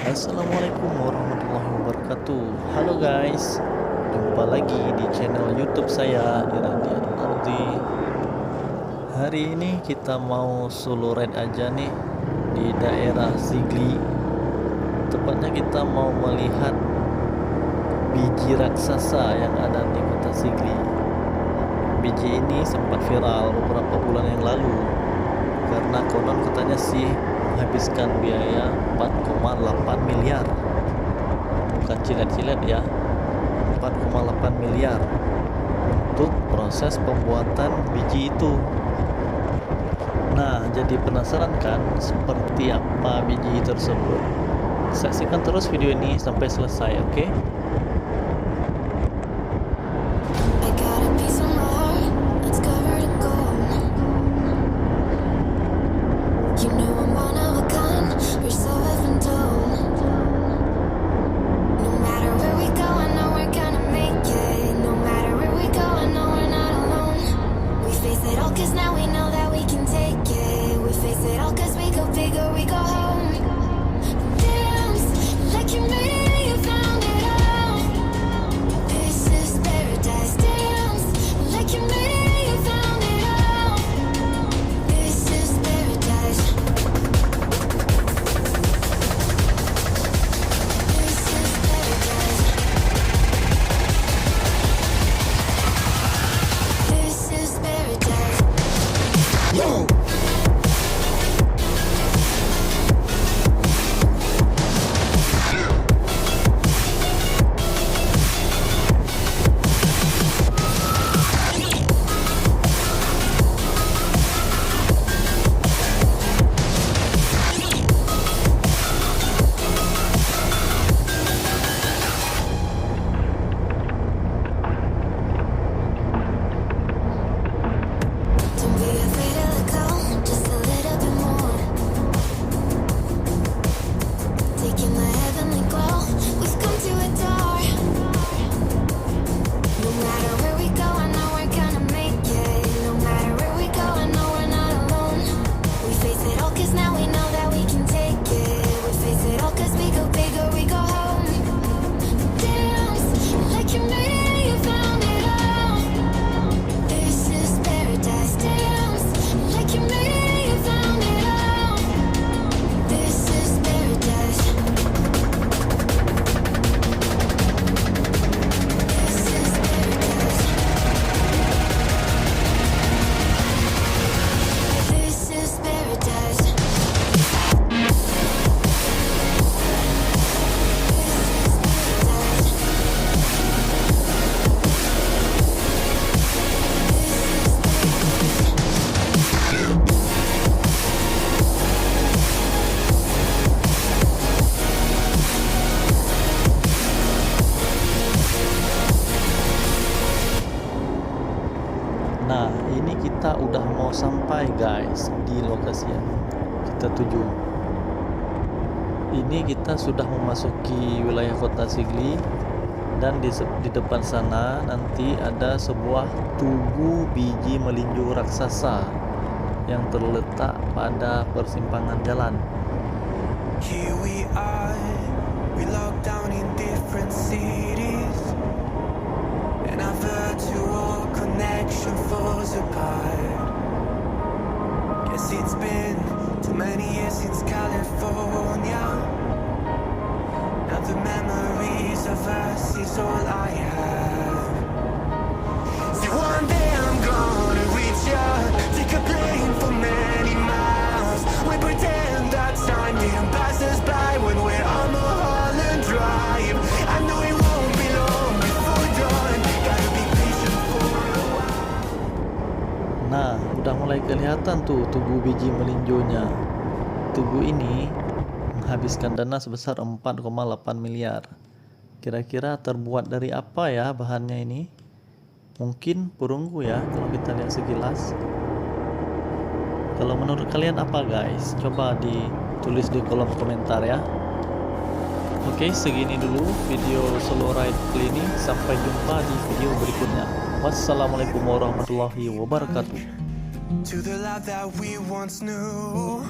Assalamualaikum warahmatullahi wabarakatuh. Halo guys, jumpa lagi di channel YouTube saya Iradian Ardi. Hari ini kita mau solo ride aja nih di daerah Sigli. Tepatnya kita mau melihat biji raksasa yang ada di kota Sigli. Biji ini sempat viral beberapa bulan yang lalu karena konon katanya sih menghabiskan biaya 4,8 miliar, bukan cilet-cilet ya, 4,8 miliar untuk proses pembuatan biji itu. Nah, jadi penasaran kan seperti apa biji tersebut? Saksikan terus video ini sampai selesai, oke? Nah, ini kita udah mau sampai guys di lokasi yang kita tuju. Ini kita sudah memasuki wilayah kota Sigli, dan di depan sana nanti ada sebuah tugu biji melinjo raksasa yang terletak pada persimpangan jalan. Here we are, we locked down in different cities, and our virtual connection falls apart. Guess it's been too many years since California. Now the memories of us is all I have. See, one day I'm gonna reach ya, take a plane for many miles. We pretend that time didn't pass us by when we're on Mulholland Drive. I know it won't be long before dawn. Gotta be patient for a while. Nah, udah mulai kelihatan tuh tugu biji melinjonya. Tugu ini menghabiskan dana sebesar 4,8 miliar. Kira-kira terbuat dari apa ya bahannya ini? Mungkin perunggu ya kalau kita lihat sekilas. Kalau menurut kalian apa guys? Coba ditulis di kolom komentar ya. Oke, segini dulu video solo ride kali ini. Sampai jumpa di video berikutnya. Wassalamualaikum warahmatullahi wabarakatuh. To the love that we once knew.